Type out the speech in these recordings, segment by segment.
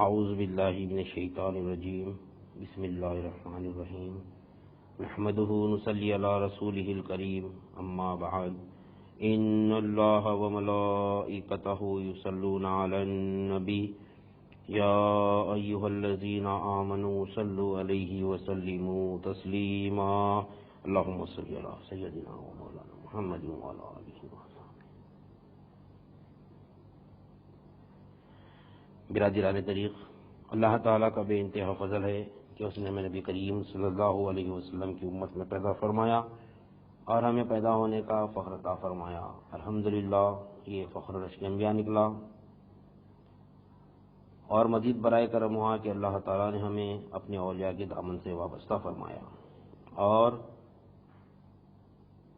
اعوذ باللہ من الشیطان الرجیم بسم اللہ الرحمن الرحیم نحمده نصلی علی رسولہ الکریم اما بعد ان اللہ وملائکتہ یصلون علی النبی یا ایہا الذین آمنوا صلوا علیہ وسلموا تسلیما اللہم صلی علی سیدنا و مولانا محمد وعلی آلہ وصحبہ۔ برادران طریق، اللہ تعالیٰ کا بے انتہا فضل ہے کہ اس نے ہمیں نبی کریم صلی اللہ علیہ وسلم کی امت میں پیدا فرمایا اور ہمیں پیدا ہونے کا فخر عطا فرمایا۔ الحمدللہ یہ فخر رشک انبیاء نکلا، اور مزید برائے کرم ہوا کہ اللہ تعالیٰ نے ہمیں اپنے اولیاء کے دامن سے وابستہ فرمایا اور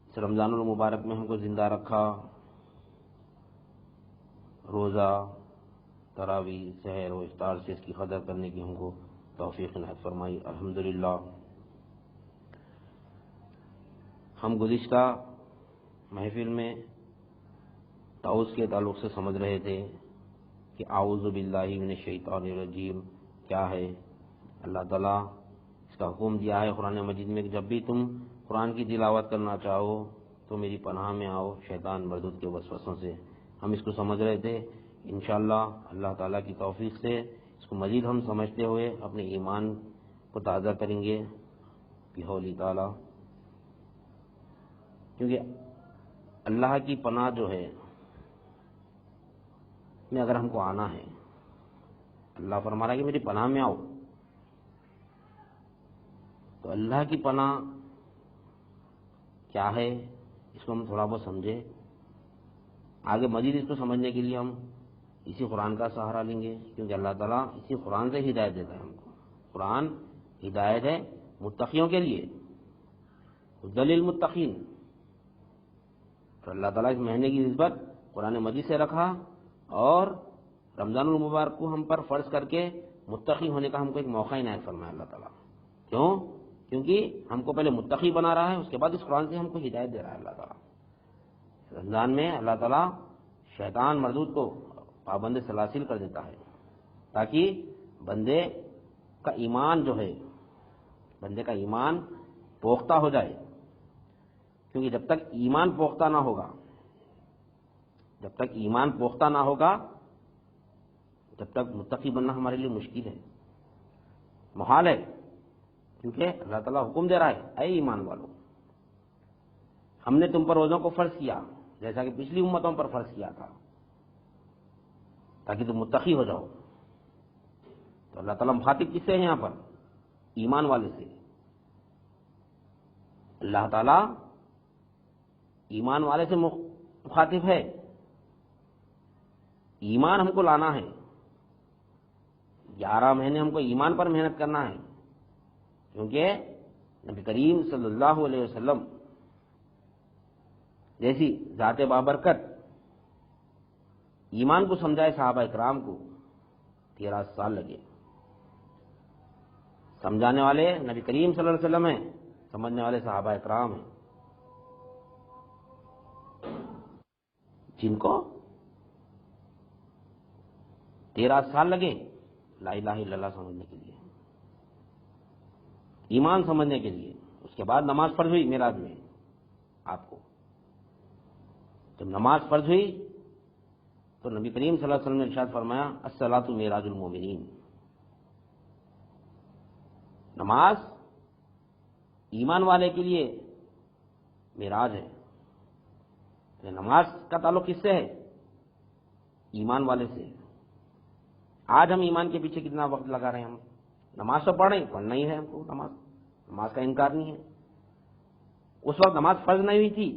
اس رمضان المبارک میں ہم کو زندہ رکھا۔ روزہ، تراویح، سحر و افطار سے اس کی قدر کرنے کی ہم کو توفیق عنایت فرمائی، الحمدللہ۔ ہم گزشتہ محفل میں تعوذ کے تعلق سے سمجھ رہے تھے کہ اعوذ باللہ من الشیطان الرجیم کیا ہے۔ اللہ تعالیٰ اس کا حکم دیا ہے قرآن مجید میں کہ جب بھی تم قرآن کی تلاوت کرنا چاہو تو میری پناہ میں آؤ شیطان مردود کے وسوسوں سے۔ ہم اس کو سمجھ رہے تھے، انشاءاللہ اللہ تعالیٰ کی توفیق سے اس کو مزید ہم سمجھتے ہوئے اپنے ایمان کو تازہ کریں گے بحول تعالیٰ، کیونکہ اللہ کی پناہ جو ہے میں اگر ہم کو آنا ہے، اللہ فرما رہا ہے کہ میری پناہ میں آؤ، تو اللہ کی پناہ کیا ہے اس کو ہم تھوڑا بہت سمجھے۔ آگے مزید اس کو سمجھنے کے لیے ہم اسی قرآن کا سہارا لیں گے، کیونکہ اللہ تعالیٰ اسی قرآن سے ہدایت دیتا ہے ہم کو۔ قرآن ہدایت ہے متقیوں کے لیے، ہدی للمتقین۔ تو اللہ تعالیٰ اس مہینے کی نسبت قرآن مجید سے رکھا اور رمضان المبارک کو ہم پر فرض کر کے متقی ہونے کا ہم کو ایک موقع عنایت فرمایا اللہ تعالیٰ۔ کیوں؟ کیونکہ ہم کو پہلے متقی بنا رہا ہے، اس کے بعد اس قرآن سے ہم کو ہدایت دے رہا ہے اللہ تعالیٰ۔ رمضان میں اللہ تعالیٰ شیطان مردود کو پابند سلاسل کر دیتا ہے تاکہ بندے کا ایمان جو ہے، بندے کا ایمان پختہ ہو جائے، کیونکہ جب تک ایمان پختہ نہ ہوگا، جب تک ایمان پختہ نہ ہوگا جب تک متقی بننا ہمارے لیے مشکل ہے، محال ہے، کیونکہ اللہ تعالیٰ حکم دے رہا ہے اے ایمان والو، ہم نے تم پر روزوں کو فرض کیا جیسا کہ پچھلی امتوں پر فرض کیا تھا تاکہ تم متقی ہو جاؤ۔ تو اللہ تعالیٰ مخاطب کس سے ہے یہاں پر؟ ایمان والے سے۔ اللہ تعالیٰ ایمان والے سے مخاطب ہے، ایمان ہم کو لانا ہے، 11 مہینے ہم کو ایمان پر محنت کرنا ہے، کیونکہ نبی کریم صلی اللہ علیہ وسلم جیسی ذات بابرکت ایمان کو سمجھائے صحابہ اکرام کو 13 سال لگے۔ سمجھانے والے نبی کریم صلی اللہ علیہ وسلم ہیں، سمجھنے والے صحابہ اکرام ہیں، جن کو 13 سال لگے لا الہ الا اللہ سمجھنے کے لیے، ایمان سمجھنے کے لیے۔ اس کے بعد نماز فرض ہوئی معراج میں آپ کو۔ جب نماز فرض ہوئی تو نبی کریم صلی اللہ علیہ وسلم نے ارشاد فرمایا الصلاۃ معراج المومنین، نماز ایمان والے کے لیے معراج ہے۔ نماز کا تعلق کس سے ہے؟ ایمان والے سے۔ آج ہم ایمان کے پیچھے کتنا وقت لگا رہے ہیں؟ ہم نماز تو پڑھنا ہی ہے ہم کو، نماز کا انکار نہیں ہے۔ اس وقت نماز فرض نہیں ہوئی تھی،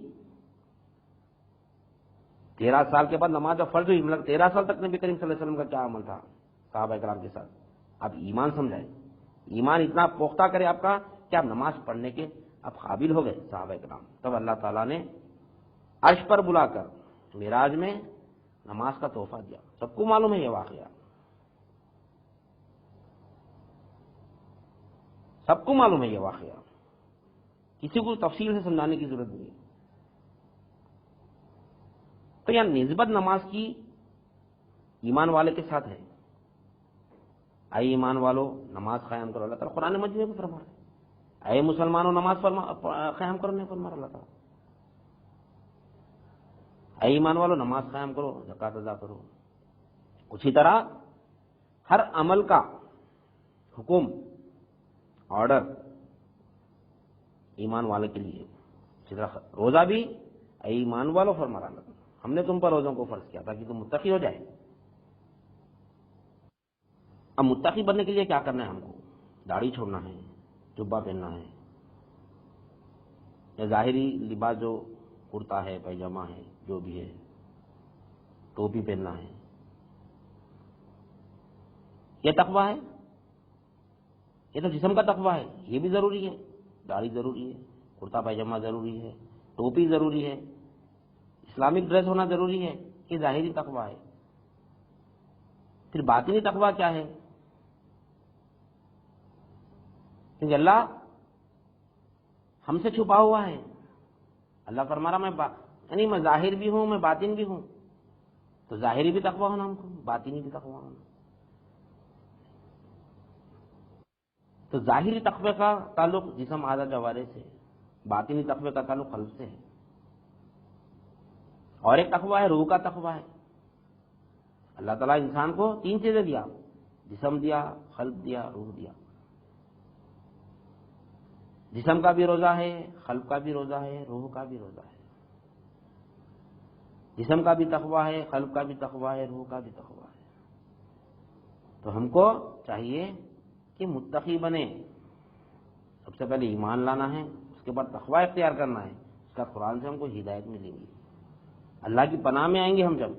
13 سال کے بعد نماز جب فرض ہوئی، مطلب 13 سال تک نبی کریم صلی اللہ علیہ وسلم کا کیا عمل تھا صحابہ کرام کے ساتھ؟ آپ ایمان سمجھائیں، ایمان اتنا پختہ کرے آپ کا کہ آپ نماز پڑھنے کے آپ قابل ہو گئے صحابہ کرام۔ تب اللہ تعالیٰ نے عرش پر بلا کر معراج میں نماز کا تحفہ دیا۔ سب کو معلوم ہے یہ واقعہ، سب کو معلوم ہے یہ واقعہ، کسی کو تفصیل سے سمجھانے کی ضرورت نہیں ہے۔ تو یہاں نسبت نماز کی ایمان والے کے ساتھ ہے، اے ایمان والو نماز قائم کرو، اللہ تعالیٰ قرآن مجید میں فرما رہا ہے، اے مسلمانوں نماز قائم کرو، نہیں فرما رہا اللہ تعالیٰ، اے ایمان والو نماز قائم کرو، زکوٰۃ ادا کرو۔ اسی طرح ہر عمل کا حکم، آرڈر ایمان والے کے لیے، اسی طرح روزہ بھی اے ایمان والو فرما رہا اللہ تعالیٰ، ہم نے تم پر روزوں کو فرض کیا تاکہ تم متقی ہو جائے۔ اب متقی بننے کے لیے کیا کرنا ہے؟ ہم کو داڑھی چھوڑنا ہے، جبہ پہننا ہے، یا ظاہری لباس جو کرتا ہے پیجامہ ہے جو بھی ہے، ٹوپی پہننا ہے، یہ تقویٰ ہے، یہ تو جسم کا تقویٰ ہے، یہ بھی ضروری ہے، داڑھی ضروری ہے، کرتا پیجامہ ضروری ہے، ٹوپی ضروری ہے، اسلامک ڈریس ہونا ضروری ہے، یہ ظاہری تقویٰ ہے۔ پھر باطنی تقویٰ کیا ہے؟ کیونکہ اللہ ہم سے چھپا ہوا ہے، اللہ فرما رہا یعنی میں ظاہر بھی ہوں، میں باطن بھی ہوں، تو ظاہری بھی تقویٰ ہونا ہم کو، باطنی بھی تقویٰ ہونا۔ تو ظاہری تقوی کا تعلق جسم اعضاء جوارح سے، باطنی تقوی کا تعلق قلب سے ہے۔ اور ایک تقوی ہے روح کا تقوی ہے، اللہ تعالیٰ انسان کو 3 چیزیں دیا، جسم دیا، قلب دیا، روح دیا۔ جسم کا بھی روزہ ہے، قلب کا بھی روزہ ہے، روح کا بھی روزہ ہے۔ جسم کا بھی تقوی ہے، قلب کا بھی تقوی ہے، روح کا بھی تقوی ہے۔ تو ہم کو چاہیے کہ متقی بنے، سب سے پہلے ایمان لانا ہے، اس کے بعد تقوی اختیار کرنا ہے، اس کا قرآن سے ہم کو ہدایت ملے گی، اللہ کی پناہ میں آئیں گے ہم۔ جب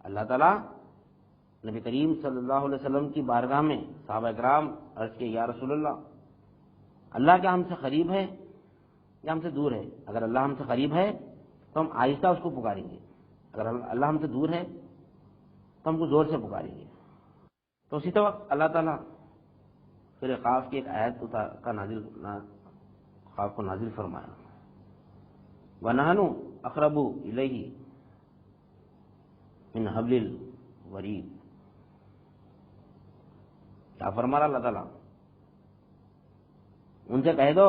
اللہ تعالیٰ نبی کریم صلی اللہ علیہ وسلم کی بارگاہ میں صحابہ کرام عرض کے یا رسول اللہ کیا ہم سے قریب ہے یا ہم سے دور ہے؟ اگر اللہ ہم سے قریب ہے تو ہم آہستہ اس کو پکاریں گے، اگر اللہ ہم سے دور ہے تو ہم کو زور سے پکاریں گے۔ تو اسی وقت اللہ تعالیٰ پھر قاف کی ایک آیت قاف کو نازل فرمایا، وَنَحْنُ أَقْرَبُ إِلَيْهِ مِنْ حَبْلِ الْوَرِيدِ۔ کیا فرما رہا اللہ تعالیٰ؟ ان سے کہہ دو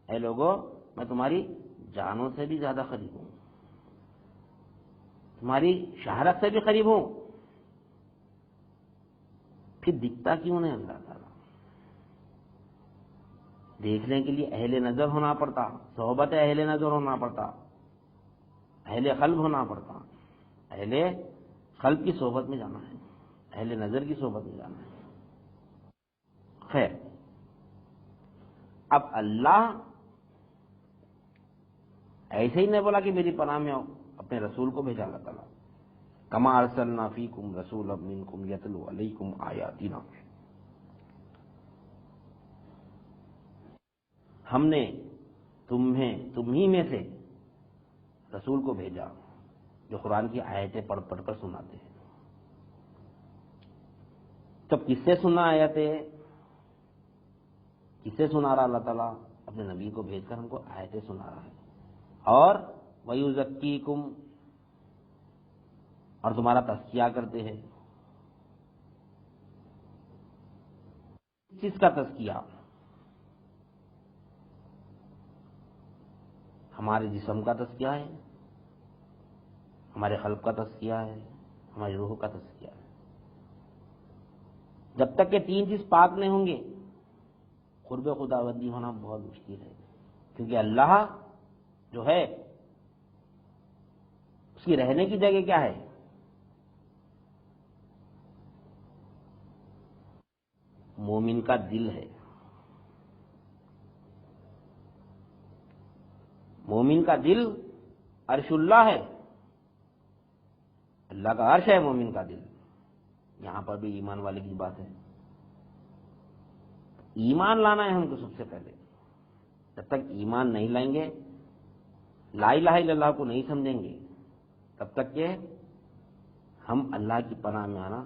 اے لوگو میں تمہاری جانوں سے بھی زیادہ قریب ہوں، تمہاری شہرت سے بھی قریب ہوں۔ پھر دکھتا کیوں نہیں اللہ تعالیٰ؟ دیکھنے کے لیے اہل نظر ہونا پڑتا، صحبت اہل نظر ہونا پڑتا، اہل قلب ہونا پڑتا، اہل قلب کی صحبت میں جانا ہے، اہل نظر کی صحبت میں جانا ہے۔ خیر، اب اللہ ایسے ہی نہیں بولا کہ میری پناہ میں آؤ، اپنے رسول کو بھیجا اللہ تعالیٰ، کما ارسلنا فیکم رسولا منکم یتلو علیکم آیاتنا، ہم نے تم ہی میں سے رسول کو بھیجا جو قرآن کی آیتیں پڑھ پڑھ کر سناتے ہیں۔ تب کس سے سنا آیتیں؟ کس سے سنا رہا اللہ تعالیٰ؟ اپنے نبی کو بھیج کر ہم کو آیتیں سنا رہا ہے۔ اور وَيُزَكِّيكُمْ، اور تمہارا تزکیہ کرتے ہیں۔ کس کا تزکیہ؟ ہمارے جسم کا تزکیہ ہے، ہمارے قلب کا تزکیہ ہے، ہماری روح کا تزکیہ ہے۔ جب تک کہ 3 چیز پاک نہیں ہوں گے قرب خداوندی ہونا بہت مشکل ہے، کیونکہ اللہ جو ہے اس کی رہنے کی جگہ کیا ہے؟ مومن کا دل ہے، مومن کا دل عرش اللہ ہے، اللہ کا عرش ہے مومن کا دل۔ یہاں پر بھی ایمان والے کی بات ہے، ایمان لانا ہے ہم کو سب سے پہلے۔ جب تک ایمان نہیں لائیں گے، لا الہ الا اللہ کو نہیں سمجھیں گے، تب تک کہ ہم اللہ کی پناہ میں آنا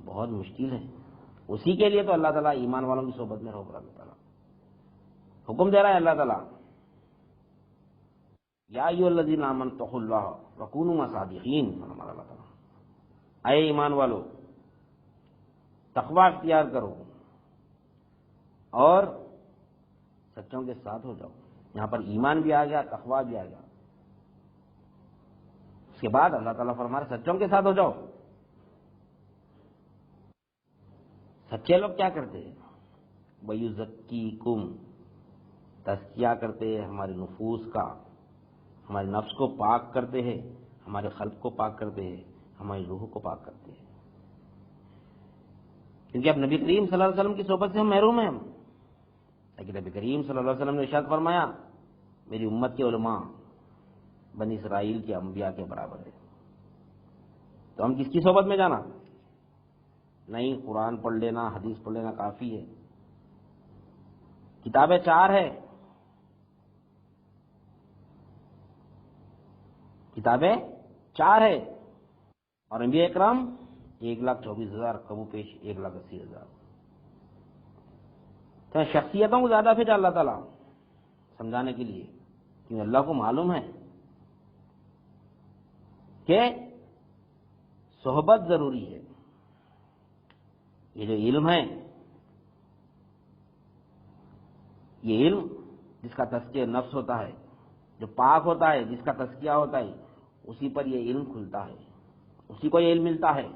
بہت مشکل ہے۔ اسی کے لیے تو اللہ تعالیٰ ایمان والوں کی صحبت میں روک رہا ہے، اللہ تعالیٰ حکم دے رہا ہے، اللہ تعالیٰ یا ایھا الذین آمنوا اتقوا اللہ وکونوا مع الصادقین، ہمارا اللہ تعالیٰ اے ایمان والو تقوی اختیار کرو اور سچوں کے ساتھ ہو جاؤ. یہاں پر ایمان بھی آ گیا، تقوی بھی آ گیا. اس کے بعد اللہ تعالیٰ فرما رہے سچوں کے ساتھ ہو جاؤ. سچے لوگ کیا کرتے ہیں؟ وَيُزَكِّيكُمْ، تزکیہ کرتے ہیں ہمارے نفوس کا، ہمارے نفس کو پاک کرتے ہیں، ہمارے قلب کو پاک کرتے ہیں، ہماری روح کو پاک کرتے ہیں. کیونکہ اب نبی کریم صلی اللہ علیہ وسلم کی صحبت سے ہم محروم ہیں. لیکن نبی کریم صلی اللہ علیہ وسلم نے ارشاد فرمایا میری امت کے علماء بنی اسرائیل کے انبیاء کے برابر ہے. تو ہم کس کی صحبت میں جانا؟ نہیں، قرآن پڑھ لینا، حدیث پڑھ لینا کافی ہے. کتابیں 4 ہے، کتابیں 4 ہے، اور انبیاء اکرام 1,24,000، کبو پیش 1,80,000. تو شخصیتوں کو زیادہ بھیجا اللہ تعالیٰ سمجھانے کے لیے، کیونکہ اللہ کو معلوم ہے کہ صحبت ضروری ہے. یہ جو علم ہے، یہ علم جس کا تزکیہ نفس ہوتا ہے، جو پاک ہوتا ہے، جس کا تزکیہ ہوتا ہے، اسی پر یہ علم کھلتا ہے، اسی کو یہ علم ملتا ہے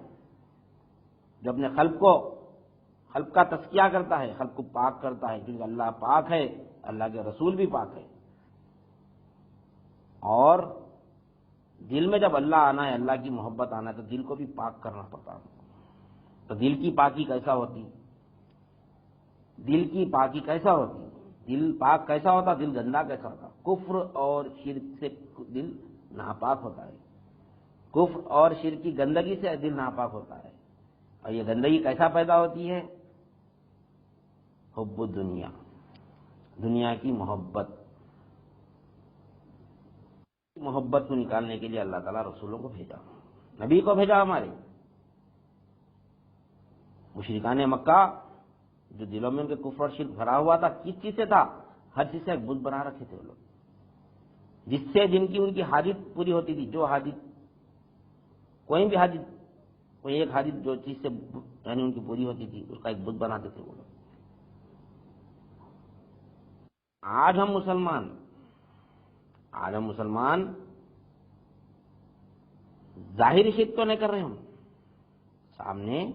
جو اپنے قلب کا تزکیہ کرتا ہے، قلب کو پاک کرتا ہے. کیونکہ اللہ پاک ہے، اللہ کے رسول بھی پاک ہے. اور دل میں جب اللہ آنا ہے، اللہ کی محبت آنا ہے، تو دل کو بھی پاک کرنا پڑتا ہے. تو دل کی پاکی کیسا ہوتی؟ دل کی پاکی کیسا ہوتی؟ دل پاک کیسا ہوتا؟ دل گندا کیسا ہوتا؟ کفر اور شرک سے دل ناپاک ہوتا ہے. کفر اور شرک کی گندگی سے دل ناپاک ہوتا ہے. اور یہ گندگی کیسا پیدا ہوتی ہے؟ حب الدنیا، دنیا کی محبت کو نکالنے کے لیے اللہ تعالیٰ رسولوں کو بھیجا، نبی کو بھیجا. ہمارے مشرکان مکہ جو دلوں میں ان کے کفر اور شرک بھرا ہوا تھا، کس چیز سے تھا؟ ہر چیز سے ایک بت بنا رکھے تھے وہ لوگ، جس سے جن کی ان کی حاجت پوری ہوتی تھی. جو حاجت، کوئی بھی حاجت، کوئی ایک حاجت جو چیز سے یعنی ان کی پوری ہوتی تھی، اس کا ایک بت بناتے تھے وہ لوگ. آج ہم مسلمان ظاہری شرک تو نہیں کر رہے، ہم سامنے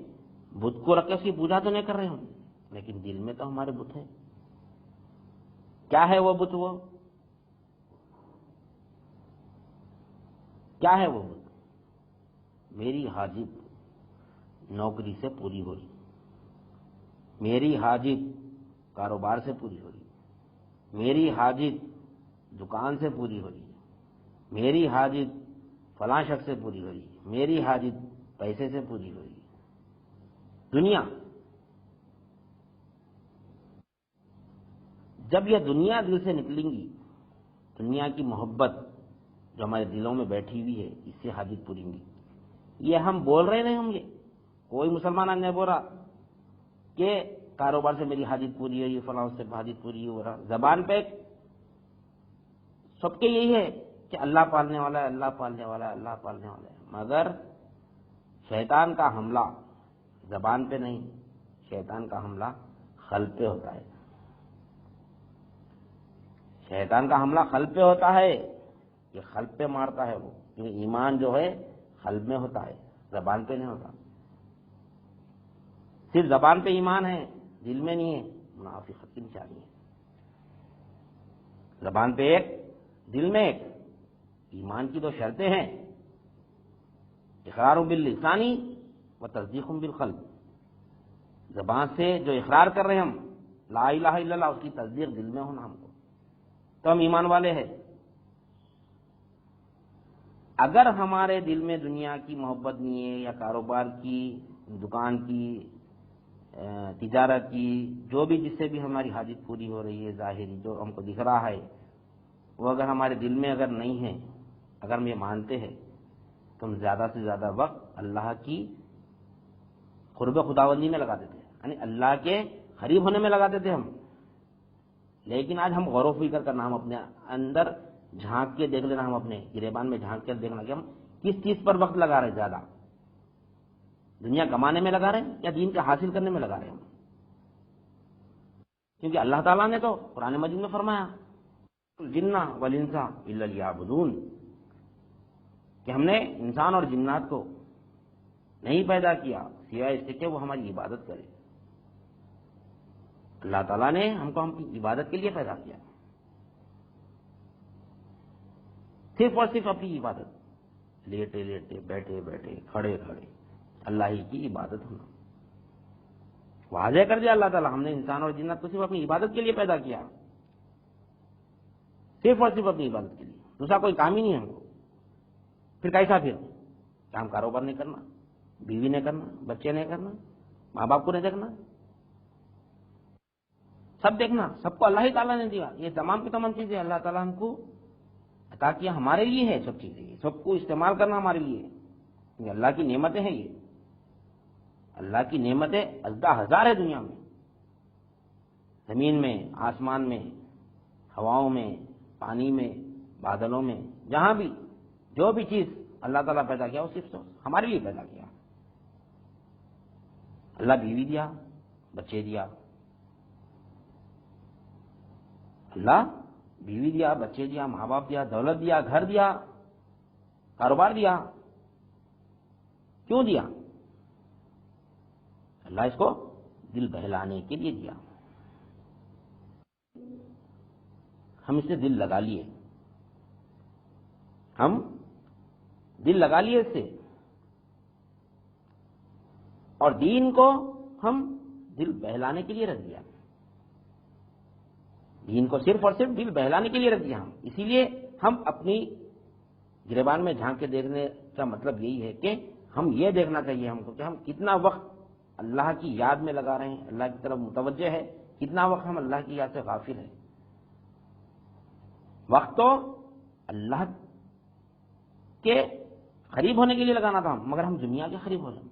بت کو رکھ کے اس کی پوجا تو نہیں کر رہے ہم، لیکن دل میں تو ہمارے بت ہے. کیا ہے وہ بت؟ وہ کیا ہے وہ بت؟ میری حاجت نوکری سے پوری ہو رہی، میری حاجت کاروبار سے پوری ہو رہی، میری حاجت دکان سے پوری ہو رہی، میری حاجت فلاں شخص سے پوری ہو رہی، میری حاجت پیسے سے پوری ہو رہی. دنیا، جب یہ دنیا دل سے نکلیں گی، دنیا کی محبت جو ہمارے دلوں میں بیٹھی ہوئی ہے، اس سے حاجت پوری ہوگی. یہ ہم بول رہے نہیں ہوں گے، کوئی مسلمان آج نہیں بول رہا کہ کاروبار سے میری حاجت پوری ہوئی، فلاں سے حاجت پوری ہو رہا. زبان پہ سب کے یہی ہے کہ اللہ پالنے والا ہے، اللہ پالنے والا ہے، اللہ پالنے والا ہے. مگر شیطان کا حملہ زبان پہ نہیں، شیطان کا حملہ قلب پہ ہوتا ہے. شیطان کا حملہ قلب پہ ہوتا ہے، یہ قلب پہ مارتا ہے. وہ کیونکہ ایمان جو ہے قلب میں ہوتا ہے، زبان پہ نہیں ہوتا. صرف زبان پہ ایمان ہے، دل میں نہیں ہے، منافقت کی نشانی ہے. زبان پہ ایک، دل میں ایک. ایمان کی تو شرطیں ہیں، اقرار باللسان و تصدیق بالقلب. زبان سے جو اقرار کر رہے ہیں ہم لا الہ الا اللہ، اس کی تصدیق دل میں ہونا ہم کو، تو ہم ایمان والے ہیں. اگر ہمارے دل میں دنیا کی محبت نہیں ہے، یا کاروبار کی، دکان کی، تجارت کی، جو بھی جس سے بھی ہماری حاجت پوری ہو رہی ہے، ظاہری جو ہم کو دکھ رہا ہے، وہ اگر ہمارے دل میں اگر نہیں ہے، اگر ہم یہ مانتے ہیں، تو ہم زیادہ سے زیادہ وقت اللہ کی قرب خداوندی میں لگاتے تھے، یعنی اللہ کے قریب ہونے میں لگاتے تھے ہم. لیکن آج ہم غور و فکر کرنا، ہم اپنے اندر جھانک کے دیکھ لینا، ہم اپنے گریبان میں جھانک کے دیکھنا کہ ہم کس چیز پر وقت لگا رہے زیادہ. دنیا کمانے میں لگا رہے ہیں یا دین کا حاصل کرنے میں لگا رہے ہیں؟ کیونکہ اللہ تعالیٰ نے تو قرآن مجید میں فرمایا الجن والانس الا لیعبدون کہ ہم نے انسان اور جنات کو نہیں پیدا کیا سوائے اس سے کہ وہ ہماری عبادت کرے. اللہ تعالیٰ نے ہم کو ہم کی عبادت کے لیے پیدا کیا، صرف اور صرف اپنی عبادت، لیٹے لیٹے بیٹھے بیٹھے کھڑے کھڑے اللہ ہی کی عبادت ہونا. واضح کر دیا اللہ تعالیٰ ہم نے انسان اور جنات کو صرف اپنی عبادت کے لیے پیدا کیا، صرف اور صرف اپنی عبادت کے لیے، دوسرا کوئی کام ہی نہیں ہے ہم کو. پھر کیسا پھر کام کاروبار نہیں کرنا، بیوی نہیں کرنا، بچے نہیں کرنا، ماں باپ کو نہیں دیکھنا، سب دیکھنا، سب کو اللہ ہی تعالیٰ نے دیا. یہ تمام کی تمام چیزیں اللہ تعالیٰ ہم کو عطا کیا، ہمارے لیے ہے سب چیزیں، سب کو استعمال کرنا ہمارے لیے. یہ اللہ کی نعمتیں ہیں، یہ اللہ کی نعمتیں ازدہ ہزار ہے دنیا میں، زمین میں، آسمان میں، ہواؤں میں، پانی میں، بادلوں میں، جہاں بھی جو بھی چیز اللہ تعالیٰ پیدا کیا وہ صرف ہمارے لیے پیدا کیا. اللہ بیوی دیا، بچے دیا، اللہ بیوی دیا، بچے دیا، ماں باپ دیا، دولت دیا، گھر دیا، کاروبار دیا. کیوں دیا؟ اللہ اس کو دل بہلانے کے لیے دیا. ہم اس سے دل لگا لیے، ہم دل لگا لیے اس سے، اور دین کو ہم دل بہلانے کے لیے رکھ دیا. دین کو صرف اور صرف دل بہلانے کے لیے رکھ دیا ہم. اسی لیے ہم اپنی گریبان میں جھانک کے دیکھنے کا مطلب یہی ہے کہ ہم یہ دیکھنا چاہیے ہم کو کہ ہم کتنا وقت اللہ کی یاد میں لگا رہے ہیں، اللہ کی طرف متوجہ ہے، کتنا وقت ہم اللہ کی یاد سے غافل ہیں. وقت تو اللہ کے قریب ہونے کے لیے لگانا تھا مگر ہم دنیا کے قریب ہو رہے ہیں،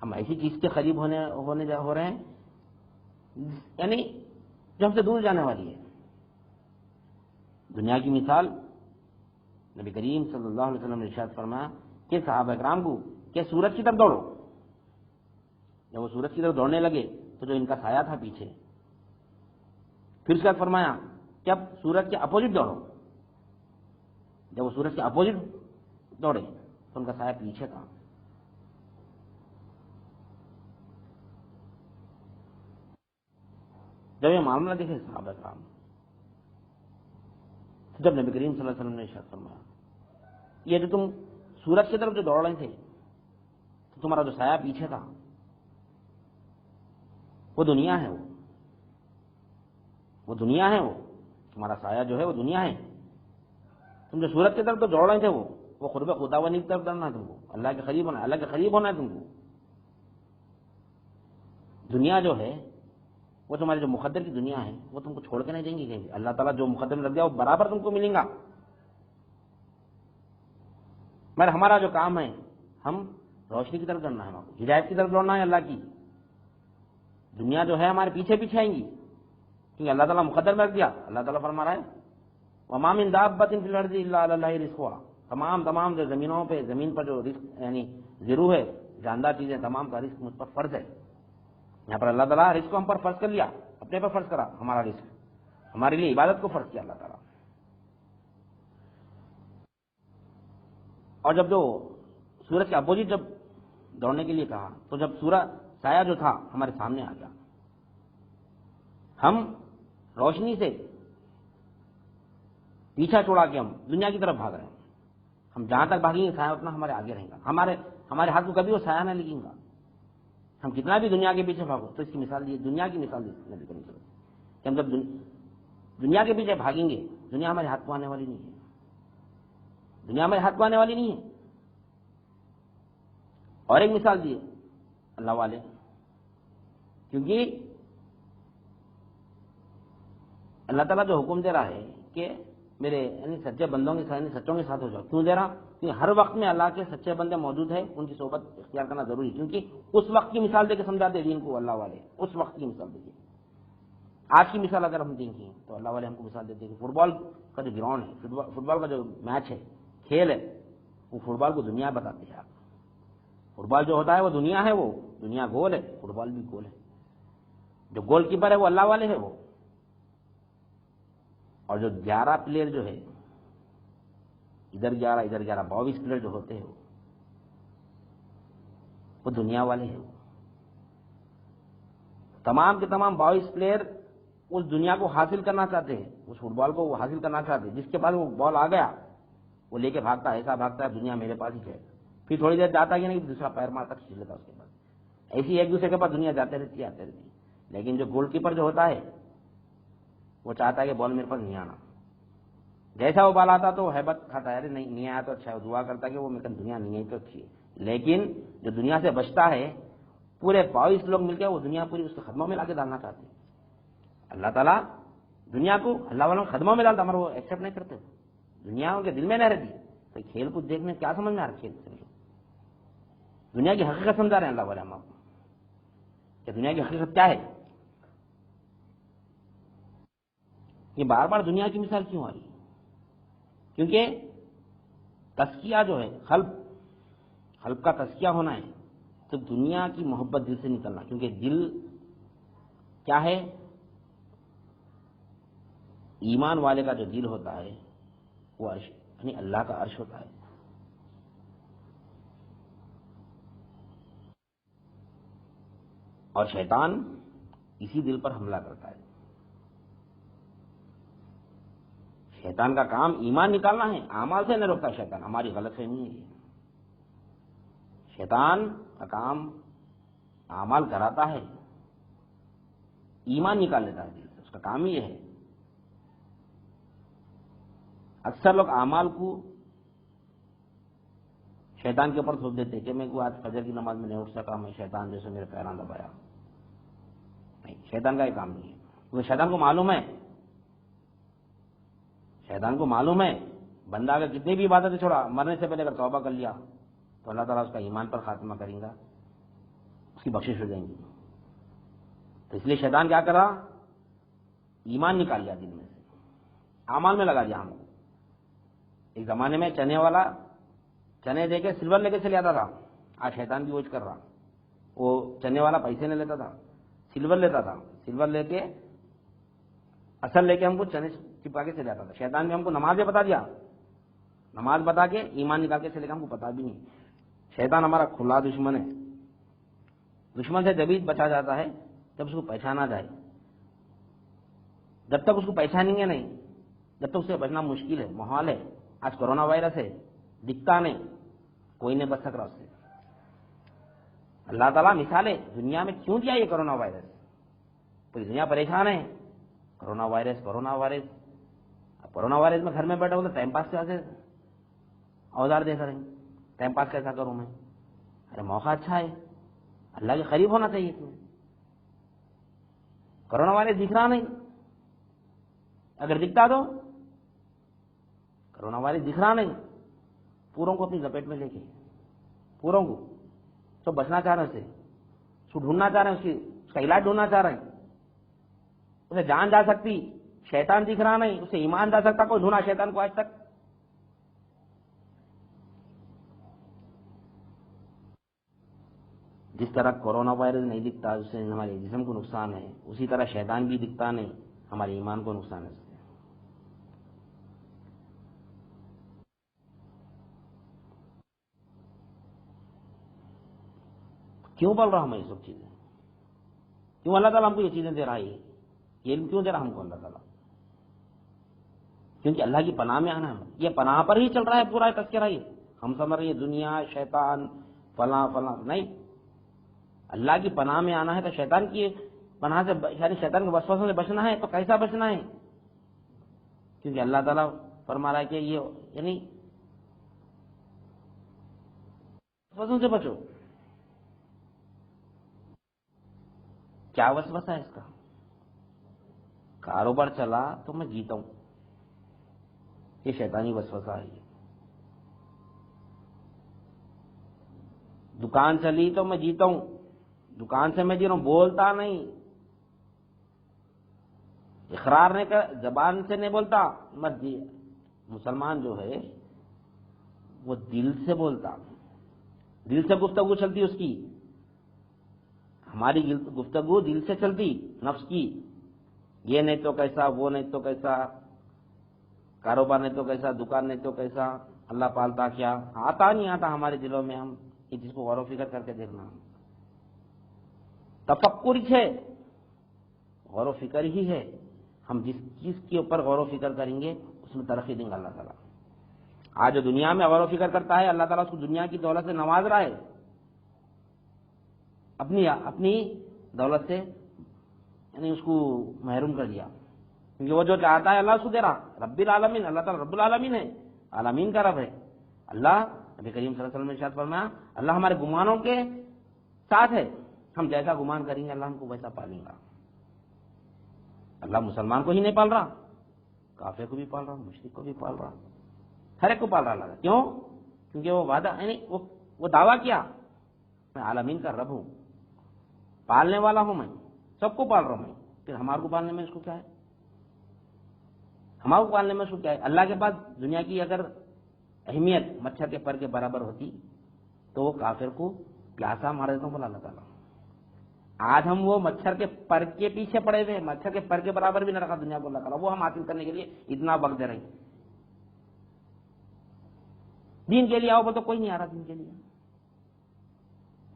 ہم ایسی چیز کے قریب ہو رہے ہیں یعنی جو ہم سے دور جانے والی ہے. دنیا کی مثال نبی کریم صلی اللہ علیہ وسلم نے ارشاد فرمایا کہ صحابہ کرام کو کہ سورج کی طرف دوڑو. جب وہ سورج کی طرف دوڑنے لگے تو جو ان کا سایہ تھا پیچھے، پھر اس کے بعد فرمایا کہ اب سورج کے اپوزٹ دوڑو. جب وہ سورج کے اپوزٹ دوڑے تو ان کا سایہ پیچھے تھا. جب یہ معاملہ دیکھے صحابہ کرام، جب نبی کریم صلی اللہ علیہ وسلم نے ارشاد فرمایا یہ جو تم سورج کی طرف جو دوڑ رہے تھے تو تمہارا جو سایہ پیچھے تھا وہ دنیا ہے، وہ دنیا ہے، وہ تمہارا سایہ جو ہے وہ دنیا ہے. تم جو سورج کی طرف تو دوڑ رہے تھے وہ قرب خداوندی کی طرف دوڑنا ہے تم کو، اللہ کے قریب ہونا ہے، اللہ کے قریب ہونا ہے تم کو. دنیا جو ہے وہ تمہارے جو مقدر کی دنیا ہے وہ تم کو چھوڑ کے نہیں دیں گی کہیں. اللہ تعالیٰ جو مقدر میں رکھ دیا وہ برابر تم کو ملیں گا. مگر ہمارا جو کام ہے ہم روشنی کی طرف دوڑنا ہے، ہدایت کی طرف دوڑنا ہے اللہ کی. دنیا جو ہے ہمارے پیچھے پیچھے آئیں گی کیونکہ اللہ تعالیٰ مقدر میں رکھ دیا. اللہ تعالیٰ فرما رہا ہے وَمَا مِن دَابَّةٍ فِي الْأَرْضِ إِلَّا عَلَى اللَّهِ رِزْقُهَا. تمام جو زمینوں پہ، زمین پر جو رزق یعنی ضرور ہے، جاندار چیزیں، تمام کا رزق مجھ پر فرض ہے. یہاں پر اللہ تعالیٰ رزق کو ہم پر فرض کر لیا، اپنے پر فرض کرا. ہمارا رزق ہمارے لیے عبادت کو فرض کیا اللہ تعالیٰ. اور جب جو سورج کے اپوزٹ جب دوڑنے کے لیے کہا تو جب سورج سایہ جو تھا ہمارے سامنے آ گیا، ہم روشنی سے پیچھا چھوڑا کے ہم دنیا کی طرف بھاگ رہے ہیں. ہم جہاں تک بھاگیں گے سایہ اتنا ہمارے آگے رہے گا، ہمارے ہاتھ کو کبھی وہ سایہ نہ لگیں گا. ہم کتنا بھی دنیا کے پیچھے بھاگو. تو اس کی مثال دی، دنیا کی مثال دی نبی کریم صلی اللہ علیہ وسلم کہ ہم جب دنیا کے پیچھے بھاگیں گے دنیا ہمارے ہاتھ کو آنے والی نہیں ہے، دنیا ہمارے ہاتھ کو آنے والی نہیں ہے. اور ایک مثال دی اللہ والے، کیونکہ اللہ تعالیٰ جو حکم دے رہا ہے کہ میرے یعنی سچے بندوں کے ساتھ، سچوں کے ساتھ ہو جاؤ. کیوں دے رہا؟ کیونکہ ہر وقت میں اللہ کے سچے بندے موجود ہیں، ان کی صحبت اختیار کرنا ضروری ہے. کیونکہ اس وقت کی مثال دے کے سمجھاتے دین کو اللہ والے، اس وقت کی مثال دیجیے. آج کی مثال اگر ہم دیکھیں تو اللہ والے ہم کو مثال دیتے ہیں کہ فٹ بال کا جو گراؤنڈ ہے، فٹ بال کا جو میچ ہے، کھیل ہے، وہ فٹ بال کو دنیا بتاتے ہیں. آپ فٹ بال جو ہوتا ہے وہ دنیا ہے، وہ دنیا گول ہے، فٹ بال بھی گول ہے. جو گول کیپر ہے وہ اللہ والے ہے وہ، اور جو 11 پلیئر جو ہے، ادھر 11 ادھر 11 22 پلیئر جو ہوتے ہیں وہ دنیا والے ہیں. تمام کے تمام 22 پلیئر اس دنیا کو حاصل کرنا چاہتے ہیں، اس فٹ بال کو وہ حاصل کرنا چاہتے ہیں. جس کے پاس وہ بال آ گیا وہ لے کے بھاگتا ہے، ایسا بھاگتا ہے دنیا میرے پاس ہی ہے. پھر تھوڑی دیر جاتا کہ نہیں، دوسرا پیر مارتا کھینچ لیتا اس کے پاس. ایسی ایک دوسرے کے پاس دنیا جاتے رہتی ہے، آتے رہتی ہے. لیکن جو گول کیپر جو ہوتا ہے وہ چاہتا ہے کہ بال میرے پاس نہیں آنا. جیسا وہ بال آتا تو وہ ہیبت کھاتا ہے، ارے نہیں آیا تو اچھا ہے، دعا کرتا کہ وہ میرے دنیا نہیں آئی تو اچھی ہے. لیکن جو دنیا سے بچتا ہے، پورے 22 لوگ مل کے وہ دنیا پوری اس کے خدموں میں لا کے ڈالنا چاہتے ہیں. اللہ تعالیٰ دنیا کو اللہ والوں خدموں میں ڈالتا، مگر وہ ایکسیپٹ نہیں کرتے. دنیا ان کے دل میں نہیں رہتی. تو کھیل کود دیکھنے کیا سمجھ میں آ رہا ہے؟ کھیل سمجھو دنیا کی حقیقت سمجھا رہے ہیں اللہ والے ہم آپ کو کہ دنیا کی حقیقت کیا ہے. یہ بار بار دنیا کی مثال کیوں آ رہی ہے؟ کیونکہ تزکیہ جو ہے، قلب کا تزکیہ ہونا ہے تو دنیا کی محبت دل سے نکلنا. کیونکہ دل کیا ہے؟ ایمان والے کا جو دل ہوتا ہے وہ عرش، یعنی اللہ کا عرش ہوتا ہے. اور شیطان اسی دل پر حملہ کرتا ہے. شیطان کا کام ایمان نکالنا ہے، اعمال سے نہیں روکتا شیطان. ہماری غلط فہمی ہے یہ. شیطان کا کام اعمال کراتا ہے، ایمان نکال لیتا ہے دل سے. اس کا کام ہی یہ ہے. اکثر لوگ اعمال کو شیطان کے اوپر تھوپ دیتے کہ میں کو آج فجر کی نماز میں نہیں اٹھ سکا، میں شیطان جیسے میرے پیران دبایا. نہیں، شیطان کا یہ کام نہیں ہے. کیونکہ شیطان کو معلوم ہے بندہ اگر کتنی بھی عبادتیں چھوڑا، مرنے سے پہلے اگر توبہ کر لیا تو اللہ تعالیٰ اس کا ایمان پر خاتمہ کریں گا، اس کی بخشش ہو جائیں گی. تو اس لیے شیطان کیا کرا؟ ایمان نکال لیا دل میں سے، اعمال میں لگا دیا ہم کو. ایک زمانے میں چنے دے کے سلور لے کے چلے آتا تھا. آج شیطان بھی وہی کر رہا. وہ چنے والا پیسے نہیں لیتا تھا، سلور لیتا تھا. سلور لے کے اصل لے کے ہم کو چنے چپا کے چلے آتا تھا. شیطان نے ہم کو نمازیں بتا دیا، نماز بتا کے ایمان نکال کے چلے گا، ہم کو پتا بھی نہیں. شیطان ہمارا کھلا دشمن ہے. دشمن سے جبھی بچا جاتا ہے جب اس کو پہچانا جائے. جب تک اس کو پہچانیں گے نہیں، جب تک اس سے بچنا مشکل ہے، محال ہے. آج کورونا وائرس ہے، دکھتا نہیں، کوئی نہیں بچ سک رہا اس سے. اللہ تعالیٰ مثالیں دنیا میں کیوں دیا یہ کورونا وائرس؟ پوری دنیا پریشان ہے. کورونا وائرس میں گھر میں بیٹھا ہو تو ٹائم پاس کیسے اوزار دے کریں، ٹائم پاس کیسا کروں میں؟ ارے موقع اچھا ہے، اللہ کے قریب ہونا چاہیے. تمہیں کورونا وائرس دکھ رہا نہیں، اگر دکھتا تو کورونا وائرس دکھ رہا نہیں، پوروں کو اپنی لپیٹ میں لے کے، پوروں کو تو بچنا چاہ رہے ہیں، اس کو ڈھونڈنا چاہ رہے ہیں، اس کا علاج ڈھونڈنا چاہ رہے ہیں. اسے جان جا سکتی، شیطان دکھ رہا نہیں، اسے ایمان جا سکتا. کوئی ڈھونڈا شیطان کو آج تک؟ جس طرح کورونا وائرس نہیں دکھتا، اس سے ہمارے جسم کو نقصان ہے، اسی طرح شیطان بھی دکھتا نہیں، ہمارے ایمان کو نقصان ہے. اس سے کیوں بول رہا ہوں میں یہ سب چیزیں؟ کیوں اللہ تعالیٰ ہم کو یہ چیزیں دے رہا ہے؟ یہ علم کیوں دے رہا ہم کو اللہ تعالیٰ؟ کیونکہ اللہ کی پناہ میں آنا ہے. یہ پناہ پر ہی چل رہا ہے پورا تذکرہ. یہ ہم سمجھ رہے ہیں دنیا، شیطان، فلاں فلاں، نہیں. اللہ کی پناہ میں آنا ہے تو شیطان کی پناہ سے، یعنی شیطان کے وسوسوں سے بچنا ہے. تو کیسا بچنا ہے؟ کیونکہ اللہ تعالیٰ فرما رہا ہے کہ یہ یعنی وسوسوں سے بچو. کیا وسوسہ ہے اس کا؟ کاروبار چلا تو میں جیتا ہوں، یہ شیطانی وسوسہ ہے. دکان چلی تو میں جیتا ہوں، دکان سے میں جی رہا ہوں، بولتا نہیں، اقرار نہیں کر، زبان سے نہیں بولتا. مسلمان جو ہے وہ دل سے بولتا. دل سے گفتگو چلتی اس کی، ہماری گفتگو دل سے چلتی نفس کی، یہ نہیں تو کیسا، وہ نہیں تو کیسا، کاروبار نہیں تو کیسا، دکان نہیں تو کیسا، اللہ پالتا کیا، آتا نہیں آتا ہمارے دلوں میں، ہم جس کو غور و فکر کر کے دیکھنا، تفکر ہے، غور و فکر ہی ہے، ہم جس چیز کے اوپر غور و فکر کریں گے اس میں ترقی دیں گے اللہ تعالیٰ۔ آج جو دنیا میں غور و فکر کرتا ہے اللہ تعالیٰ اس کو دنیا کی دولت سے نواز رہا ہے، اپنی دولت سے یعنی اس کو محروم کر دیا، کیونکہ وہ جو چاہتا ہے اللہ اس کو دے رہا۔ رب العالمین، اللہ تعالیٰ رب العالمین ہے، عالمین کا رب ہے اللہ۔ نبی کریم صلی اللہ علیہ وسلم نے ارشاد فرمایا اللہ ہمارے گمانوں کے ساتھ ہے، ہم جیسا گمان کریں گے اللہ ہم کو ویسا پالیں گا۔ اللہ مسلمان کو ہی نہیں پال رہا، کافر کو بھی پال رہا، مشرک کو بھی پال رہا، ہر ایک کو پال رہا اللہ۔ کیوں؟ کیونکہ وہ وعدہ یعنی وہ دعویٰ کیا میں عالمین کا رب ہوں، پالنے والا ہوں، میں سب کو پال رہا ہوں میں، پھر ہمارے کو پالنے میں اس کو کیا ہے؟ ہمارے کو پالنے میں اس کو کیا ہے؟ اللہ کے پاس دنیا کی اگر اہمیت مچھر کے پر کے برابر ہوتی تو وہ کافر کو پیاسا مار دیتا ہوں بولا اللہ تعالیٰ۔ آج ہم وہ مچھر کے پر کے پیچھے پڑے ہوئے، مچھر کے پر کے برابر بھی نہ رکھا دنیا کو اللہ تعالیٰ، وہ ہم حاصل کرنے کے لیے اتنا وقت دے رہے ہیں۔ دین کے لیے آؤ بول تو کوئی نہیں آ رہا دین کے لیے،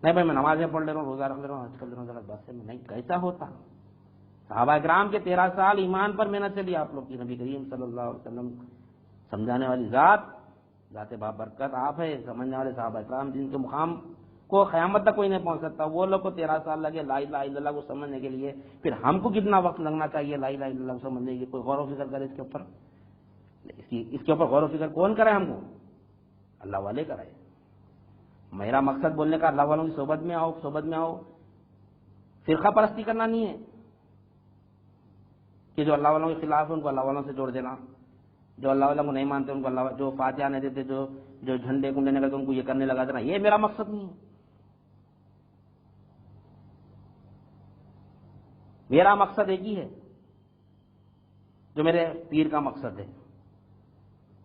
نہیں بھائی میں نمازیں پڑھ لے رہا ہوں، روزہ رکھ لے رہا ہوں، حج کر لے رہا ہوں، ذرا بس سے میں نہیں، کیسا ہوتا؟ صحابہ کرام کے 13 سال ایمان پر محنت چلی آپ لوگ کی، نبی کریم صلی اللہ علیہ وسلم سمجھانے والی ذات بابرکت آپ ہے، سمجھنے والے صحابہ کرام جن کے مقام کو قیامت تک کوئی نہیں پہنچ سکتا، وہ لوگ کو 13 سال لگے لا الہ الا اللہ کو سمجھنے کے لیے، پھر ہم کو کتنا وقت لگنا چاہیے لا الہ الا اللہ کو سمجھنے کے لیے؟ کوئی غور و فکر کرے اس کے اوپر؟ اس کے اوپر غور و فکر کون کرے؟ ہم کو اللہ والے کرائے۔ میرا مقصد بولنے کا اللہ والوں کی صحبت میں آؤ، فرقہ پرستی کرنا نہیں ہے کہ جو اللہ والوں کے خلاف ہے ان کو اللہ والوں سے جوڑ دینا، جو اللہ والوں کو نہیں مانتے ان کو اللہ، جو فاتحہ نہیں دیتے، جو جھنڈے کو لینے کا ان کو یہ کرنے لگا دینا، یہ میرا مقصد نہیں ہے۔ میرا مقصد ایک ہی ہے جو میرے پیر کا مقصد ہے،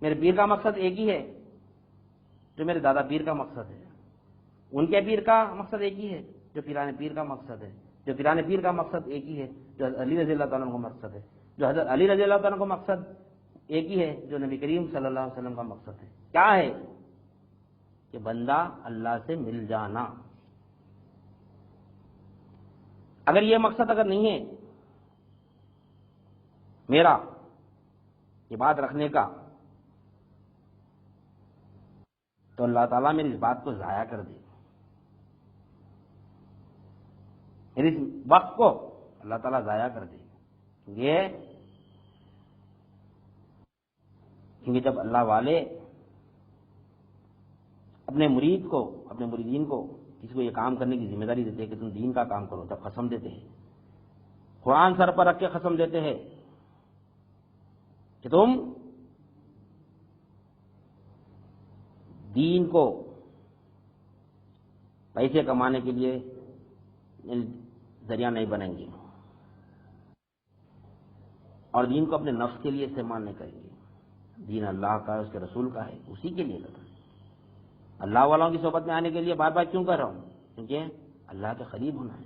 میرے پیر کا مقصد ایک ہی ہے جو میرے دادا پیر کا مقصد ہے، ان کے پیر کا مقصد ایک ہی ہے جو پیران پیر کا مقصد ہے، جو پیران پیر کا مقصد ایک ہی ہے جو علی رضی اللہ تعالیٰ کو مقصد ہے، جو حضرت علی رضی اللہ تعالیٰ کو مقصد ایک ہی ہے جو نبی کریم صلی اللہ علیہ وسلم کا مقصد ہے۔ کیا ہے؟ کہ بندہ اللہ سے مل جانا۔ اگر یہ مقصد اگر نہیں ہے میرا یہ بات رکھنے کا تو اللہ تعالیٰ میری اس بات کو ضائع کر دے، میرے اس وقت کو اللہ تعالیٰ ضائع کر دے۔ کیونکہ جب اللہ والے اپنے مرید کو، اپنے مریدین کو کسی کو یہ کام کرنے کی ذمہ داری دیتے ہیں کہ تم دین کا کام کرو، تب قسم دیتے ہیں، قرآن سر پر رکھ کے قسم دیتے ہیں کہ تم دین کو پیسے کمانے کے لیے ذریعہ نہیں بنیں گے اور دین کو اپنے نفس کے لیے استعمال نہیں کریں گے۔ دین اللہ کا ہے، اس کے رسول کا ہے، اسی کے لیے لگا۔ اللہ والوں کی صحبت میں آنے کے لیے بار بار کیوں کر رہا ہوں؟ کیونکہ اللہ کے قریب ہونا ہے،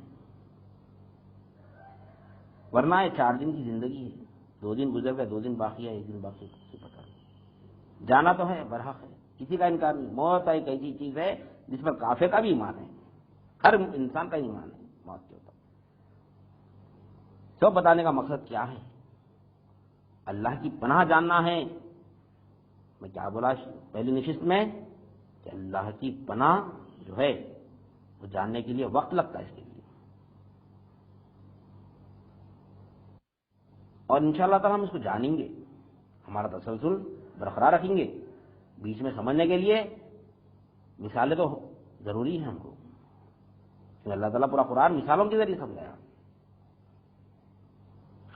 ورنہ یہ 4 دن کی زندگی ہے، 2 دن گزر گئے، 2 دن باقی ہے، 1 دن باقی ہے، پتا نہیں جانا تو ہے، برحق ہے، کسی کا انکار نہیں۔ موت ایک ایسی چیز ہے جس پر کافر کا بھی ایمان ہے، ہر انسان کا ایمان ہے موت کے اوپر۔ سب بتانے کا مقصد کیا ہے؟ اللہ کی پناہ جاننا ہے۔ میں کیا بولا پہلی نشست میں کہ اللہ کی پناہ جو ہے وہ جاننے کے لیے وقت لگتا ہے اس کے لیے، اور انشاءاللہ تعالی ہم اس کو جانیں گے، ہمارا تسلسل برقرار رکھیں گے۔ بیچ میں سمجھنے کے لیے مثالیں تو ضروری ہیں ہم کو، کہ اللہ تعالیٰ پورا قرآن مثالوں کے ذریعے سمجھایا۔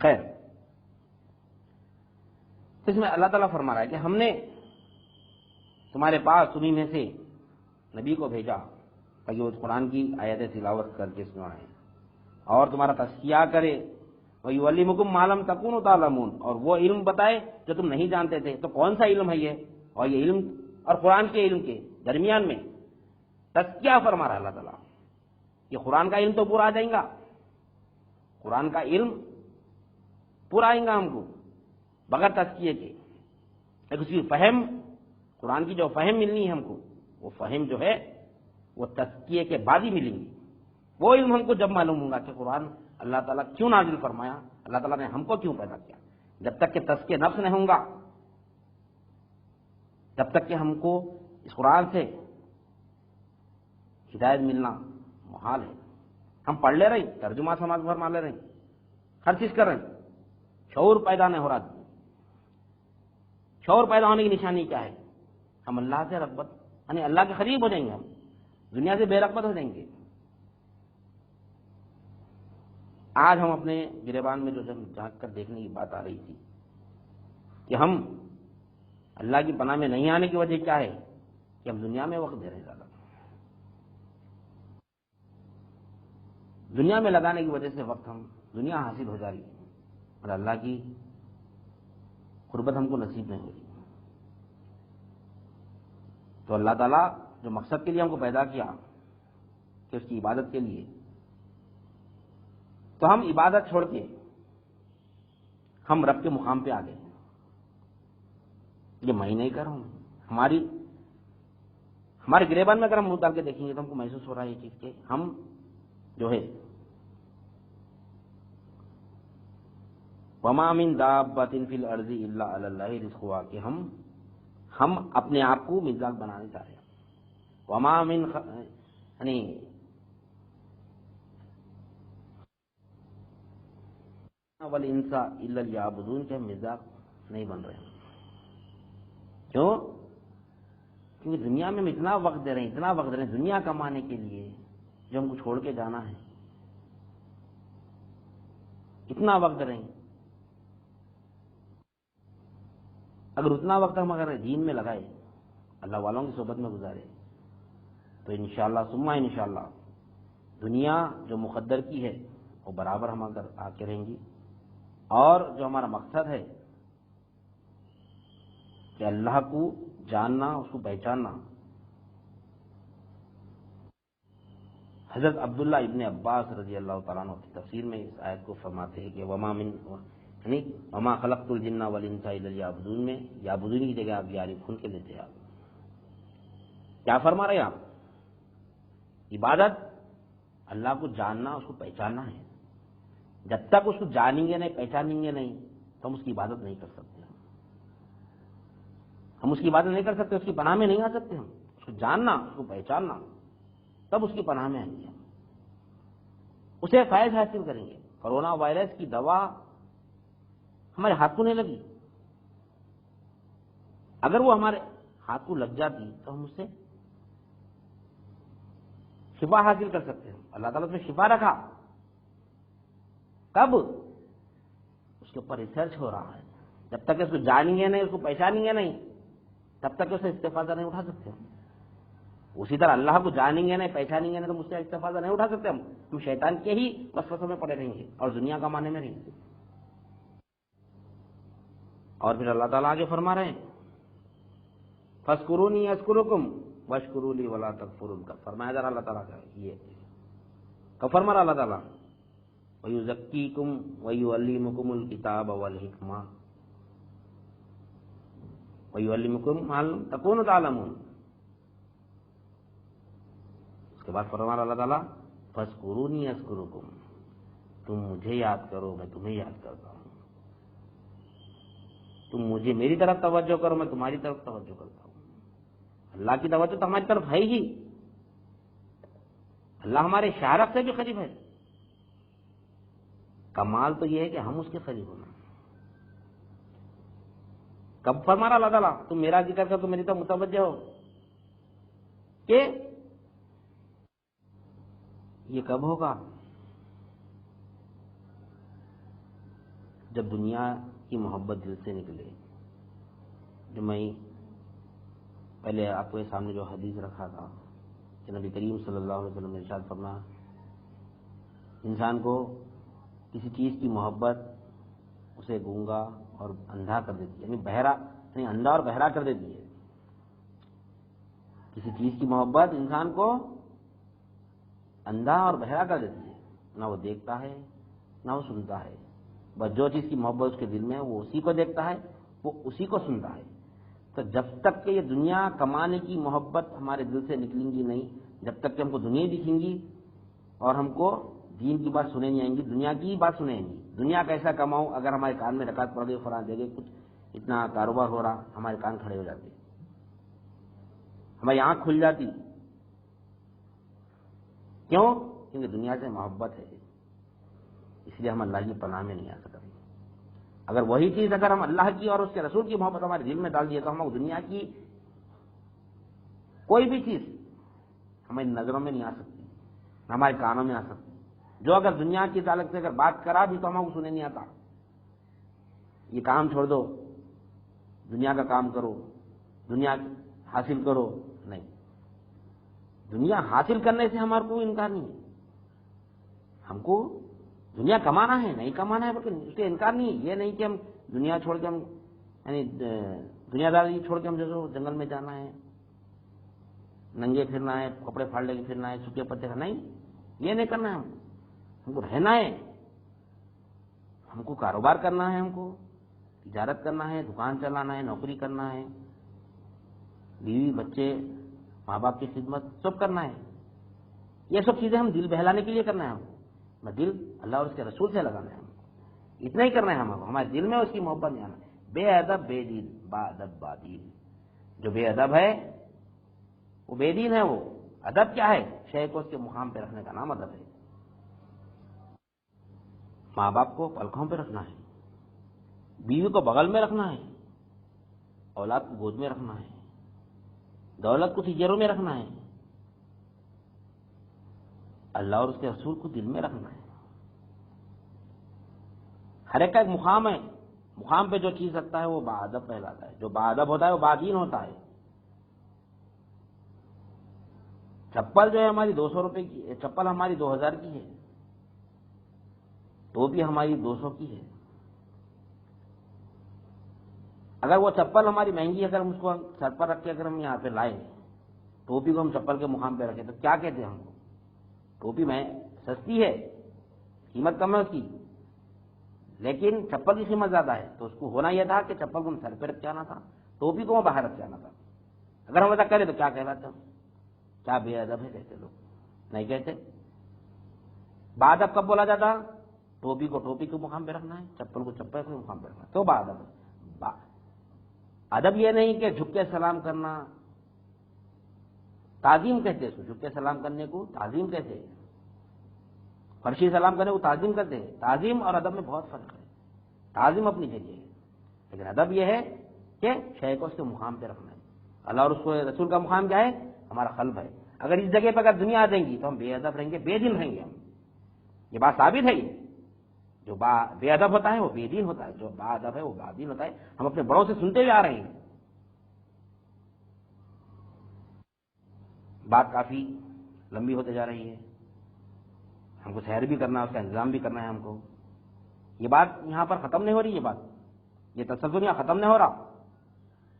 خیر، اس میں اللہ تعالیٰ فرما رہا ہے کہ ہم نے تمہارے پاس تمہیں میں سے نبی کو بھیجا تاکہ وہ قرآن کی آیتیں تلاوت کر کے سنائیں اور تمہارا تزکیہ کرے، وَيُعَلِّمُكُم مَّا لَمْ تَكُونُوا تَعْلَمُونَ، اور وہ علم بتائے جو تم نہیں جانتے تھے۔ تو کون سا علم ہے یہ؟ اور یہ علم اور قرآن کے علم کے درمیان میں تزکیہ فرما رہا ہے اللہ تعالیٰ. یہ قرآن کا علم تو پورا آ جائیں گا، قرآن کا علم پورا آئیں گا ہم کو بغیر تزکیے کے. لیکن اس کی فہم، قرآن کی جو فہم ملنی ہے ہم کو، وہ فہم جو ہے وہ تزکیے کے بعد ہی ملیں گی. وہ علم ہم کو جب معلوم ہوگا کہ قرآن اللہ تعالیٰ کیوں نازل فرمایا، اللہ تعالیٰ نے ہم کو کیوں پیدا کیا. جب تک کہ تزکیہ نفس نہیں ہوں گا، جب تک کہ ہم کو اس قرآن سے ہدایت ملنا محال ہے. ہم پڑھ لے رہے ہیں، ترجمہ سماج فرما لے رہے ہیں، ہر چیز کر رہے ہیں، شعور پیدا نہیں ہو رہا. شعور پیدا ہونے کی نشانی کیا ہے؟ ہم اللہ سے رغبت، یعنی اللہ کے قریب ہو جائیں گے، ہم دنیا سے بے رغبت ہو جائیں گے. آج ہم اپنے گریبان میں جو جھانک کر دیکھنے کی بات آ رہی تھی کہ ہم اللہ کی پناہ میں نہیں آنے کی وجہ کیا ہے کہ ہم دنیا میں وقت دے رہے ہیں زیادہ. دنیا میں لگانے کی وجہ سے وقت ہم دنیا حاصل ہو جا رہی ہے اور اللہ کی قربت ہم کو نصیب نہیں ہو رہی. تو اللہ تعالیٰ جو مقصد کے لیے ہم کو پیدا کیا کہ اس کی عبادت کے لیے، تو ہم عبادت چھوڑ کے ہم رب کے مقام پہ آ گئے. یہ میں نہیں کر رہا ہوں، ہمارے گریبان میں اگر ہم منہ ڈال کے دیکھیں گے تو ہم کو محسوس ہو رہا ہے یہ چیز کہ ہم جو ہے وَمَا مِن دَابَّةٍ فِي الْأَرْضِ إِلَّا عَلَى اللَّهِ رِزْقُهَا کہ ہم اپنے آپ کو مزاج بنانے چاہ رہے ہیں. وَمَا مِن یعنی وَالْإِنسَ إِلَّا لِيَعْبُدُونَ کہ ہم مزاج نہیں بن رہے ہیں. کیوں؟ کیونکہ دنیا میں ہم اتنا وقت دے رہے ہیں، اتنا وقت دے رہے ہیں دنیا کمانے کے لیے جو ہم کو چھوڑ کے جانا ہے. اتنا وقت دے رہے ہیں. اگر اتنا وقت ہم اگر دین میں لگائے، اللہ والوں کی صحبت میں گزارے، تو انشاءاللہ ثم انشاءاللہ دنیا جو مقدر کی ہے وہ برابر ہم اگر آ کے رہیں گی. اور جو ہمارا مقصد ہے کہ اللہ کو جاننا، اس کو پہچاننا، حضرت عبداللہ ابن عباس رضی اللہ تعالیٰ عنہ کی تفسیر میں اس آیت کو فرماتے ہیں کہ وما خلقت الجن والانس الا لیعبدون میں یعبدون کی جگہ آپ یاری کھل کے لیتے ہیں. آپ کیا فرما رہے ہیں؟ آپ عبادت اللہ کو جاننا، اس کو پہچاننا ہے. جب تک اس کو جانیں گے نہیں، پہچانیں گے نہیں، تو ہم اس کی عبادت نہیں کر سکتے. ہم اس کی عبادت نہیں کر سکتے، اس کی پناہ میں نہیں آ سکتے. ہم اس کو جاننا، اس کو پہچاننا، تب اس کی پناہ میں آئیں گے، اسے فائز حاصل کریں گے. کرونا وائرس کی دوا ہمارے ہاتھ کو نہیں لگی. اگر وہ ہمارے ہاتھ کو لگ جاتی تو ہم اس سے شفا حاصل کر سکتے ہیں. اللہ تعالیٰ اس میں شفا رکھا. کب؟ اس کے اوپر ریسرچ ہو رہا ہے. جب تک اس کو جانیں گے نہیں، اس کو پہچانیں گے نہیں، تب تک اسے استفادہ نہیں اٹھا سکتے. اسی طرح اللہ کو جانیں گے نہیں، پہچانیں گے نہیں، تو مجھ سے استفادہ نہیں اٹھا سکتے. ہم شیطان کے ہی وسوسوں میں پڑے رہیں گے اور دنیا کمانے میں رہیں گے. اور پھر اللہ تعالیٰ آگے فرما رہے ہیں فَاذْكُرُونِي أَذْكُرُكُمْ وَاشْكُرُوا لِي وَلَا تَكْفُرُونَ کا فرمایا جا رہا اللہ تعالیٰ کا یہ کب فرما رہا اللہ تعالیٰ وَيُزَكِّيكُمْ وَيُعَلِّمُكُمُ الْكِتَابَ وَالْحِكْمَةَ وَيُعَلِّمُكُمْ مَا لَمْ تَكُونُوا تَعْلَمُونَ. اس کے بعد فرما رہا اللہ تعالیٰ فَاذْكُرُونِي أَذْكُرُكُمْ تم مجھے یاد کرو، میں تمہیں یاد کرتا ہوں. تم مجھے میری طرف توجہ کرو، میں تمہاری طرف توجہ کرتا ہوں. اللہ کی توجہ تو ہماری طرف ہے ہی. اللہ ہمارے شارف سے بھی قریب ہے. کمال تو یہ ہے کہ ہم اس کے قریب ہونا. کب فرما رہا اللہ تعالیٰ تم میرا ذکر کر تو میری طرف متوجہ ہو. کہ یہ کب ہوگا؟ جب دنیا کی محبت دل سے نکلے. جو میں پہلے آپ کے سامنے جو حدیث رکھا تھا کہ نبی کریم صلی اللہ علیہ وسلم نے ارشاد فرمایا انسان کو کسی چیز کی محبت اسے گونگا اور اندھا کر دیتی ہے، یعنی بہرا، یعنی اندھا اور بہرا کر دیتی ہے. کسی چیز کی محبت انسان کو اندھا اور بہرا کر دیتی ہے، نہ وہ دیکھتا ہے نہ وہ سنتا ہے، بس جو چیز کی محبت اس کے دل میں ہے وہ اسی کو دیکھتا ہے، وہ اسی کو سنتا ہے۔ تو جب تک کہ یہ دنیا کمانے کی محبت ہمارے دل سے نکلیں گی نہیں، جب تک کہ ہم کو دنیا دکھیں گی اور ہم کو دین کی بات سنے نہیں آئیں گی، دنیا کی بات سنے آئیں گی، دنیا کیسا کماؤں، اگر ہمارے کان میں رکعت پڑ گئی فلاں دے گئے کچھ اتنا کاروبار ہو رہا، ہمارے کان کھڑے ہو جاتے، ہماری آنکھ کھل جاتی۔ کیوں؟ کیونکہ دنیا سے محبت ہے، اس لیے ہم اللہ کی پناہ میں نہیں آ سکتے۔ اگر وہی چیز اگر ہم اللہ کی اور اس کے رسول کی محبت ہمارے دل میں ڈال دیے تو ہم دنیا کی کوئی بھی چیز ہماری نظروں میں نہیں آ سکتی، نہ ہمارے کانوں میں آ سکتی۔ جو اگر دنیا کی تعلق سے اگر بات کرا بھی تو ہم کو سنے نہیں آتا، یہ کام چھوڑ دو، دنیا کا کام کرو، دنیا حاصل کرو، نہیں، دنیا حاصل کرنے سے ہمارا کوئی انکار نہیں ہے، ہم کو دنیا کمانا ہے، نہیں کمانا ہے بلکہ اس کے انکار نہیں ہے، یہ نہیں کہ ہم دنیا چھوڑ کے ہم یعنی دنیا داری چھوڑ کے ہم جو جنگل میں جانا ہے، ننگے پھرنا ہے، کپڑے پھاڑ لے کے پھرنا ہے، سوکھے پتے کھانا، نہیں، یہ نہیں کرنا ہے، ہم کو رہنا ہے، ہم کو کاروبار کرنا ہے، ہم کو تجارت کرنا ہے، دکان چلانا ہے، نوکری کرنا ہے، بیوی بچے ماں باپ کی خدمت سب کرنا ہے، یہ سب چیزیں ہم دل بہلانے کے لیے کرنا ہے، ہم دل اللہ اور اس کے رسول سے لگانا ہے، ہم اتنا ہی کرنا ہے، ہمارے دل میں اس کی محبت نہیں آنا ہے۔ بے ادب بے دین، با ادب با دین، جو بے ادب ہے وہ بے دین ہے۔ وہ ادب کیا ہے؟ شے کو اس کے مقام پہ رکھنے کا نام ادب ہے۔ ماں باپ کو پلکوں پہ رکھنا ہے، بیوی کو بغل میں رکھنا ہے، اولاد کو گود میں رکھنا ہے، دولت کو تجاروں میں رکھنا ہے، اللہ اور اس کے رسول کو دل میں رکھنا ہے۔ ہر ایک کا ایک مقام ہے، مقام پہ جو چیز رکھتا ہے وہ باادب کہلاتا ہے، جو باادب ہوتا ہے وہ بادین ہوتا ہے۔ چپل جو ہے ہماری 200 روپے کی ہے، چپل ہماری 2000 کی ہے، ٹوپی ہماری 200 کی ہے۔ اگر وہ چپل ہماری مہنگی ہے، اگر ہم اس کو سر پر رکھ کے اگر ہم یہاں پہ لائیں، ٹوپی کو ہم چپل کے مقام پہ رکھیں تو کیا کہتے ہیں ہم کو؟ ٹوپی میں سستی ہے، قیمت کم ہے اس کی، لیکن چپل کی قیمت زیادہ ہے، تو اس کو ہونا یہ تھا کہ چپل کو ہم سر پہ رکھ کے آنا تھا، ٹوپی کو باہر رکھ کے آنا تھا۔ اگر ہم ایسا کریں تو کیا کہلاتے ہیں؟ کیا بے ادب ہے کہتے لوگ؟ نہیں کہتے۔ باادب کب بولا جاتا؟ ٹوپی کو ٹوپی کے مقام پہ رکھنا ہے، چپل کو چپل کے مقام پہ رکھنا ہے، تو باادب ہے۔ ادب یہ نہیں کہ جھک کے سلام کرنا، تعظیم کہتے ہیں اس کو، جھک کے سلام کرنے کو تعظیم کہتے ہیں، فرشی سلام کرنے کو تعظیم کہتے ہیں۔ تعظیم اور ادب میں بہت فرق ہے، تعظیم اپنی جگہ ہے، لیکن ادب یہ ہے کہ شے کو اس کے مقام پہ رکھنا ہے۔ اللہ اور اس کو رسول کا مقام کیا ہے؟ ہمارا قلب ہے۔ اگر اس جگہ پہ اگر دنیا آ دیں گی تو ہم بے ادب رہیں گے، بے دین رہیں گے، ہم یہ بات ثابت ہے۔ یہ جو بے ادب ہوتا ہے وہ بے دین ہوتا ہے، جو با ادب ہے وہ بادین ہوتا ہے۔ ہم اپنے بڑوں سے سنتے ہوئے آ رہے ہیں۔ بات کافی لمبی ہوتے جا رہی ہے، ہم کو سحر بھی کرنا ہے، اس کا انتظام بھی کرنا ہے ہم کو۔ یہ بات یہاں پر ختم نہیں ہو رہی، یہ تصور یہاں ختم نہیں ہو رہا،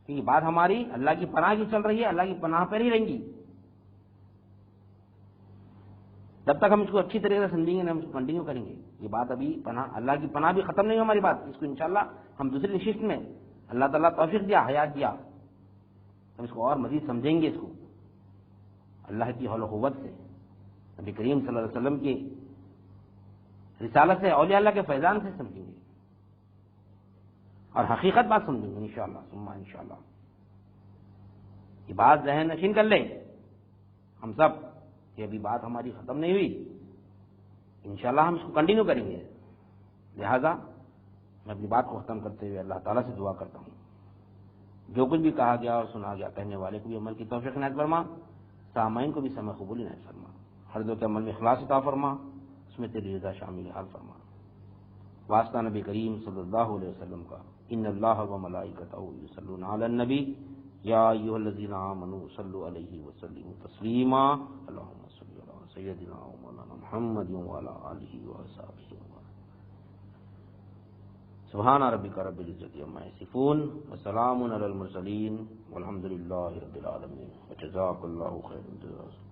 کیونکہ بات ہماری اللہ کی پناہ کی چل رہی ہے، اللہ کی پناہ پر ہی رہیں گی۔ جب تک ہم اس کو اچھی طریقے سے سمجھیں گے ہم اس کو کنٹینیو کریں گے۔ یہ بات ابھی پناہ، اللہ کی پناہ بھی ختم نہیں ہو ہماری بات، اس کو انشاءاللہ ہم دوسری نشست میں اللہ تعالیٰ توفیق دیا، حیات دیا، ہم اس کو اور مزید سمجھیں گے، اس کو اللہ کی حول و قوت سے، نبی کریم صلی اللہ علیہ وسلم کی رسالت سے، اولیاء اللہ کے فیضان سے سمجھیں گے اور حقیقت بات سمجھیں گے انشاءاللہ ثم انشاءاللہ۔ یہ بات ذہن نشین کر لیں ہم سب کہ ابھی بات ہماری ختم نہیں ہوئی، انشاءاللہ ہم اس کو کنٹینیو کریں گے۔ لہذا میں اپنی بات کو ختم کرتے ہوئے اللہ تعالیٰ سے دعا کرتا ہوں، جو کچھ بھی کہا گیا اور سنا گیا کہنے والے کو بھی عمل کی توفیق عنایت فرما، سامعین کو بھی سمع قبول عنایت فرما، ہر دو کے عمل میں اخلاص عطا فرما، اس میں تیری رضا شامل حال فرما۔ واسطہ نبی کریم صلی اللہ علیہ وسلم کا، ان اللہ و ملائکتہ یصلون علی النبی یا ایھا الذین آمنوا صلوا علیہ وسلموا تسلیما، اللہم صل علی سیدنا و مولانا محمد وعلی آلہ وصحبہ سبحان ربک رب العزۃ عما یصفون وسلام علی المرسلین والحمد للہ رب العالمین وجزاک اللہ خیر الجزاء.